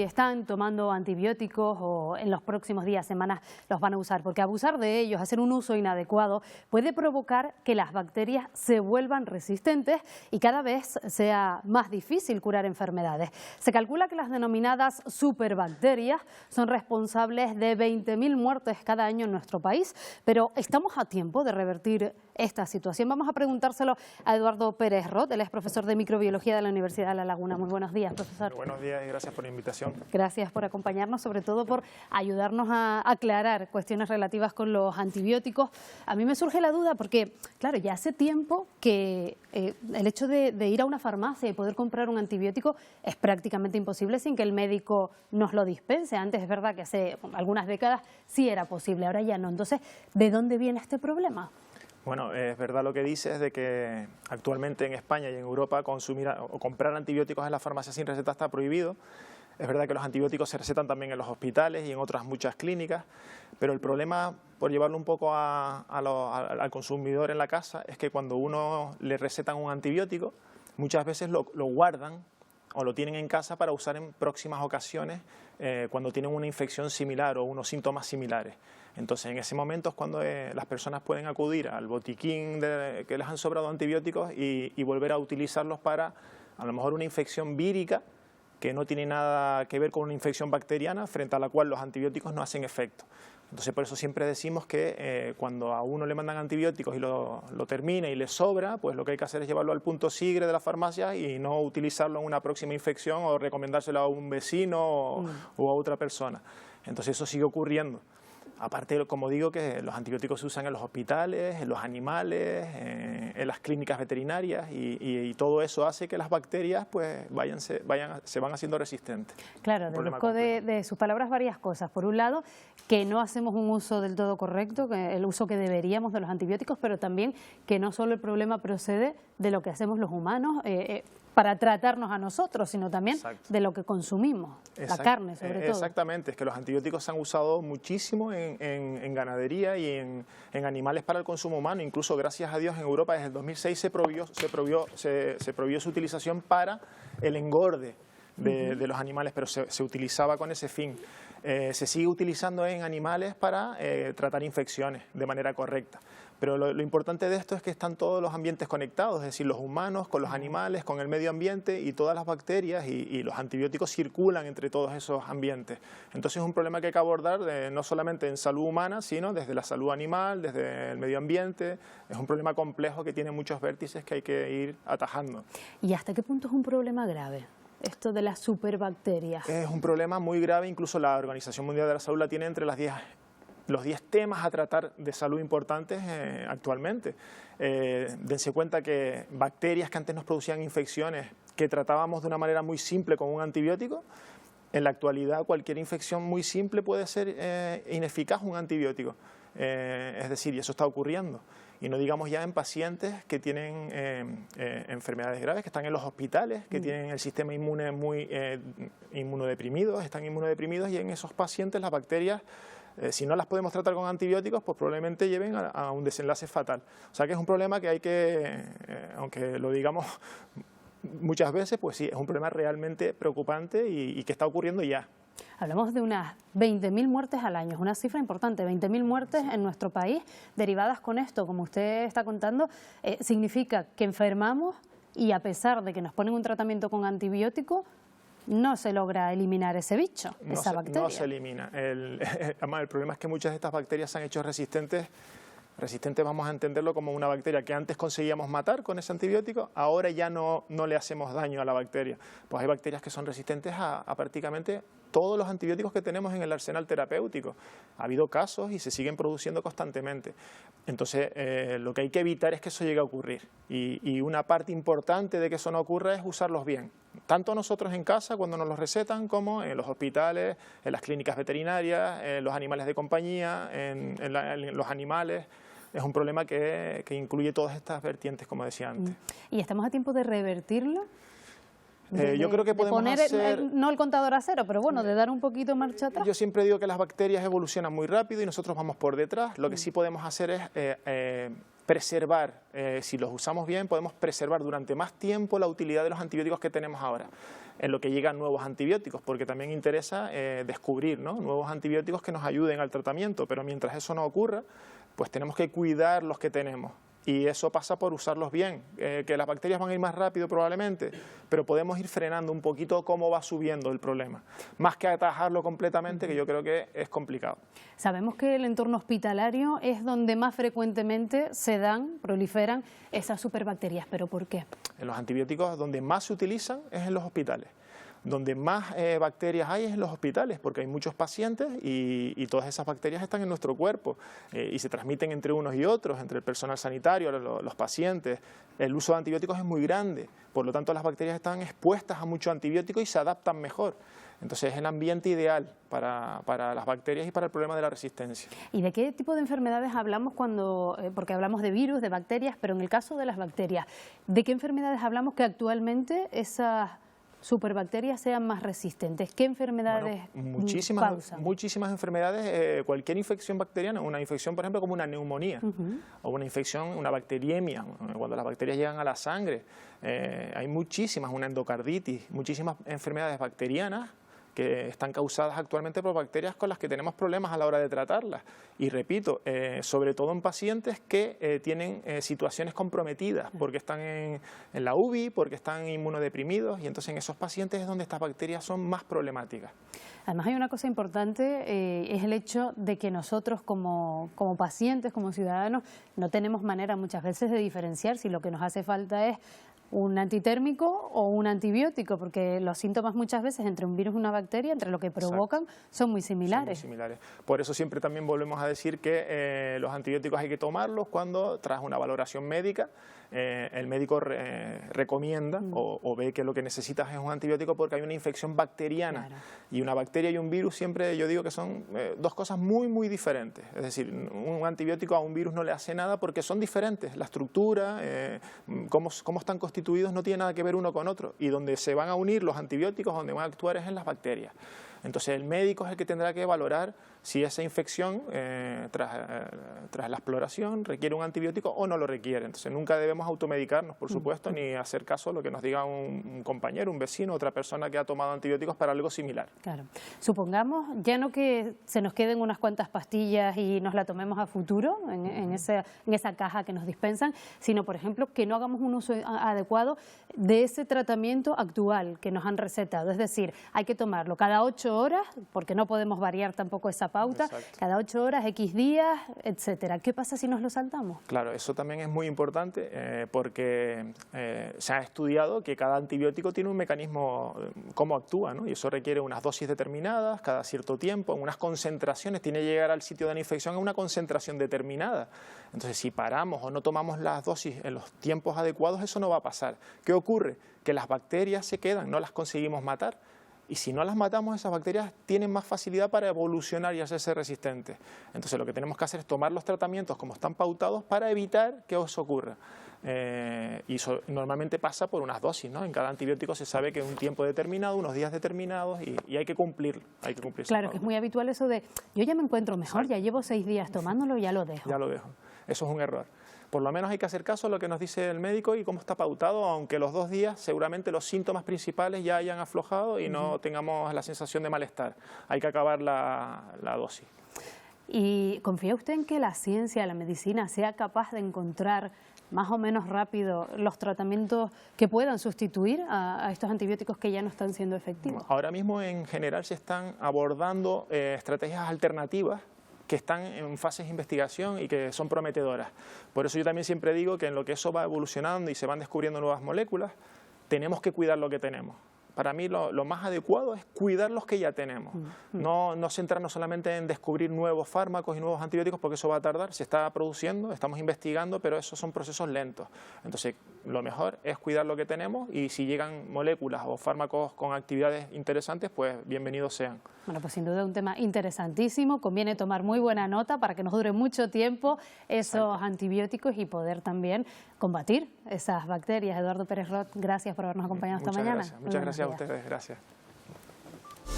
Están tomando antibióticos o en los próximos días, semanas los van a usar, porque abusar de ellos, hacer un uso inadecuado, puede provocar que las bacterias se vuelvan resistentes y cada vez sea más difícil curar enfermedades. Se calcula que las denominadas superbacterias son responsables de 20.000 muertes cada año en nuestro país, pero ¿estamos a tiempo de revertir esta situación? Vamos a preguntárselo a Eduardo Pérez Rot, él es profesor de microbiología de la Universidad de La Laguna. Muy buenos días, profesor. Muy buenos días y gracias por la invitación. Gracias por acompañarnos, sobre todo por ayudarnos a aclarar cuestiones relativas con los antibióticos. A mí me surge la duda porque, claro, ya hace tiempo que el hecho de ir a una farmacia y poder comprar un antibiótico es prácticamente imposible sin que el médico nos lo dispense. Antes es verdad que hace algunas décadas sí era posible, ahora ya no. Entonces, ¿de dónde viene este problema? Bueno, es verdad lo que dices de que actualmente en España y en Europa consumir o comprar antibióticos en la farmacia sin receta está prohibido. Es verdad que los antibióticos se recetan también en los hospitales y en otras muchas clínicas, pero el problema, por llevarlo un poco al consumidor en la casa, es que cuando uno le recetan un antibiótico, muchas veces lo guardan o lo tienen en casa para usar en próximas ocasiones cuando tienen una infección similar o unos síntomas similares. Entonces, en ese momento es cuando las personas pueden acudir al botiquín que les han sobrado antibióticos y volver a utilizarlos para, a lo mejor, una infección vírica que no tiene nada que ver con una infección bacteriana, frente a la cual los antibióticos no hacen efecto. Entonces, por eso siempre decimos que cuando a uno le mandan antibióticos y lo termina y le sobra, pues lo que hay que hacer es llevarlo al punto sigre de la farmacia y no utilizarlo en una próxima infección o recomendárselo a un vecino o a otra persona. Entonces, eso sigue ocurriendo. Aparte, como digo, que los antibióticos se usan en los hospitales, en los animales, en las clínicas veterinarias y todo eso hace que las bacterias pues se van haciendo resistentes. Claro, deduzco de sus palabras varias cosas. Por un lado, que no hacemos un uso del todo correcto, el uso que deberíamos de los antibióticos, pero también que no solo el problema procede de lo que hacemos los humanos para tratarnos a nosotros, sino también de lo que consumimos, la carne sobre todo. Exactamente, es que los antibióticos se han usado muchísimo en ganadería y en animales para el consumo humano. Incluso, gracias a Dios, en Europa desde el 2006 se prohibió su utilización para el engorde de los animales, pero se utilizaba con ese fin. Se sigue utilizando en animales para tratar infecciones de manera correcta. Pero lo importante de esto es que están todos los ambientes conectados, es decir, los humanos con los animales, con el medio ambiente y todas las bacterias y los antibióticos circulan entre todos esos ambientes. Entonces es un problema que hay que abordar no solamente en salud humana, sino desde la salud animal, desde el medio ambiente. Es un problema complejo que tiene muchos vértices que hay que ir atajando. ¿Y hasta qué punto es un problema grave esto de las superbacterias? Es un problema muy grave, incluso la Organización Mundial de la Salud la tiene entre los 10 temas a tratar de salud importantes actualmente. Dense cuenta que bacterias que antes nos producían infecciones que tratábamos de una manera muy simple con un antibiótico, en la actualidad cualquier infección muy simple puede ser ineficaz un antibiótico. Es decir, y eso está ocurriendo. Y no digamos ya en pacientes que tienen enfermedades graves, que están en los hospitales, que tienen el sistema inmune muy inmunodeprimido, están inmunodeprimidos, y en esos pacientes las bacterias, si no las podemos tratar con antibióticos, pues probablemente lleven a un desenlace fatal. O sea que es un problema que hay que, aunque lo digamos muchas veces, pues sí, es un problema realmente preocupante y que está ocurriendo ya. Hablamos de unas 20.000 muertes al año, es una cifra importante, 20.000 muertes en nuestro país derivadas con esto, como usted está contando, significa que enfermamos y a pesar de que nos ponen un tratamiento con antibiótico, no se logra eliminar ese bicho, esa bacteria. No se elimina. Además, el problema es que muchas de estas bacterias se han hecho resistentes. Resistentes vamos a entenderlo como una bacteria que antes conseguíamos matar con ese antibiótico, ahora ya no le hacemos daño a la bacteria. Pues hay bacterias que son resistentes a prácticamente todos los antibióticos que tenemos en el arsenal terapéutico. Ha habido casos y se siguen produciendo constantemente. Entonces, lo que hay que evitar es que eso llegue a ocurrir. Y una parte importante de que eso no ocurra es usarlos bien. Tanto nosotros en casa, cuando nos los recetan, como en los hospitales, en las clínicas veterinarias, en los animales de compañía, en los animales. Es un problema que incluye todas estas vertientes, como decía antes. ¿Y estamos a tiempo de revertirlo? Yo creo que podemos hacer... no el contador a cero, pero bueno, de dar un poquito marcha atrás. Yo siempre digo que las bacterias evolucionan muy rápido y nosotros vamos por detrás. Lo que sí podemos hacer es preservar, si los usamos bien, podemos preservar durante más tiempo la utilidad de los antibióticos que tenemos ahora. en lo que llegan nuevos antibióticos, porque también interesa descubrir, ¿no?, nuevos antibióticos que nos ayuden al tratamiento, pero mientras eso no ocurra, pues tenemos que cuidar los que tenemos. Y eso pasa por usarlos bien, que las bacterias van a ir más rápido probablemente, pero podemos ir frenando un poquito cómo va subiendo el problema, más que atajarlo completamente, que yo creo que es complicado. Sabemos que el entorno hospitalario es donde más frecuentemente proliferan esas superbacterias, ¿pero por qué? En los antibióticos donde más se utilizan es en los hospitales. Donde más bacterias hay es en los hospitales, porque hay muchos pacientes y todas esas bacterias están en nuestro cuerpo y se transmiten entre unos y otros, entre el personal sanitario, los pacientes. El uso de antibióticos es muy grande, por lo tanto las bacterias están expuestas a mucho antibiótico y se adaptan mejor. Entonces es el ambiente ideal para las bacterias y para el problema de la resistencia. ¿Y de qué tipo de enfermedades hablamos porque hablamos de virus, de bacterias, pero en el caso de las bacterias, ¿de qué enfermedades hablamos que actualmente esas superbacterias sean más resistentes? ¿Qué enfermedades causan? Muchísimas enfermedades, cualquier infección bacteriana, una infección por ejemplo como una neumonía o una infección, una bacteriemia, cuando las bacterias llegan a la sangre, hay muchísimas, una endocarditis, muchísimas enfermedades bacterianas que están causadas actualmente por bacterias con las que tenemos problemas a la hora de tratarlas. Y repito, sobre todo en pacientes que tienen situaciones comprometidas, porque están en la UBI, porque están inmunodeprimidos, y entonces en esos pacientes es donde estas bacterias son más problemáticas. Además hay una cosa importante, es el hecho de que nosotros como pacientes, como ciudadanos, no tenemos manera muchas veces de diferenciar si lo que nos hace falta es un antitérmico o un antibiótico, porque los síntomas muchas veces entre un virus y una bacteria, entre lo que provocan, son muy similares. Son muy similares. Por eso siempre también volvemos a decir que los antibióticos hay que tomarlos cuando, tras una valoración médica, el médico recomienda o ve que lo que necesitas es un antibiótico porque hay una infección bacteriana. Claro. Y una bacteria y un virus siempre yo digo que son dos cosas muy, muy diferentes. Es decir, un antibiótico a un virus no le hace nada porque son diferentes. La estructura, cómo están constituidos no tiene nada que ver uno con otro. Y donde se van a unir los antibióticos, donde van a actuar es en las bacterias. Entonces el médico es el que tendrá que valorar si esa infección tras la exploración requiere un antibiótico o no lo requiere. Entonces nunca debemos automedicarnos, por supuesto, ni hacer caso a lo que nos diga un compañero, un vecino, otra persona que ha tomado antibióticos para algo similar. Claro. Supongamos ya no que se nos queden unas cuantas pastillas y nos la tomemos a futuro en esa caja que nos dispensan, sino por ejemplo que no hagamos un uso adecuado de ese tratamiento actual que nos han recetado. Es decir, hay que tomarlo cada 8 horas, porque no podemos variar tampoco esa pauta. Exacto. Cada 8 horas, X días, etcétera. ¿Qué pasa si nos lo saltamos? Claro, eso también es muy importante porque se ha estudiado que cada antibiótico tiene un mecanismo, cómo actúa, ¿no? Y eso requiere unas dosis determinadas, cada cierto tiempo, en unas concentraciones, tiene que llegar al sitio de la infección a una concentración determinada. Entonces, si paramos o no tomamos las dosis en los tiempos adecuados, eso no va a pasar. ¿Qué ocurre? Que las bacterias se quedan, no las conseguimos matar. Y si no las matamos, esas bacterias tienen más facilidad para evolucionar y hacerse resistentes. Entonces lo que tenemos que hacer es tomar los tratamientos como están pautados para evitar que eso ocurra. Y eso normalmente pasa por unas dosis, ¿no? En cada antibiótico se sabe que un tiempo determinado, unos días determinados y hay que cumplirlo. Claro, que es muy habitual eso de, yo ya me encuentro mejor, ya llevo 6 días tomándolo, ya lo dejo. Ya lo dejo. Eso es un error. Por lo menos hay que hacer caso a lo que nos dice el médico y cómo está pautado, aunque los 2 días seguramente los síntomas principales ya hayan aflojado y no tengamos la sensación de malestar. Hay que acabar la dosis. ¿Y confía usted en que la ciencia, la medicina, sea capaz de encontrar más o menos rápido los tratamientos que puedan sustituir a estos antibióticos que ya no están siendo efectivos? Ahora mismo en general se están abordando estrategias alternativas que están en fases de investigación y que son prometedoras. Por eso yo también siempre digo que en lo que eso va evolucionando y se van descubriendo nuevas moléculas, tenemos que cuidar lo que tenemos. Para mí lo más adecuado es cuidar los que ya tenemos, no centrarnos solamente en descubrir nuevos fármacos y nuevos antibióticos porque eso va a tardar, se está produciendo, estamos investigando, pero esos son procesos lentos. Entonces lo mejor es cuidar lo que tenemos y si llegan moléculas o fármacos con actividades interesantes, pues bienvenidos sean. Bueno, pues sin duda un tema interesantísimo, conviene tomar muy buena nota para que nos dure mucho tiempo esos antibióticos y poder también combatir esas bacterias. Eduardo Pérez Rot, gracias por habernos acompañado esta mañana. Muchas gracias a ustedes, gracias.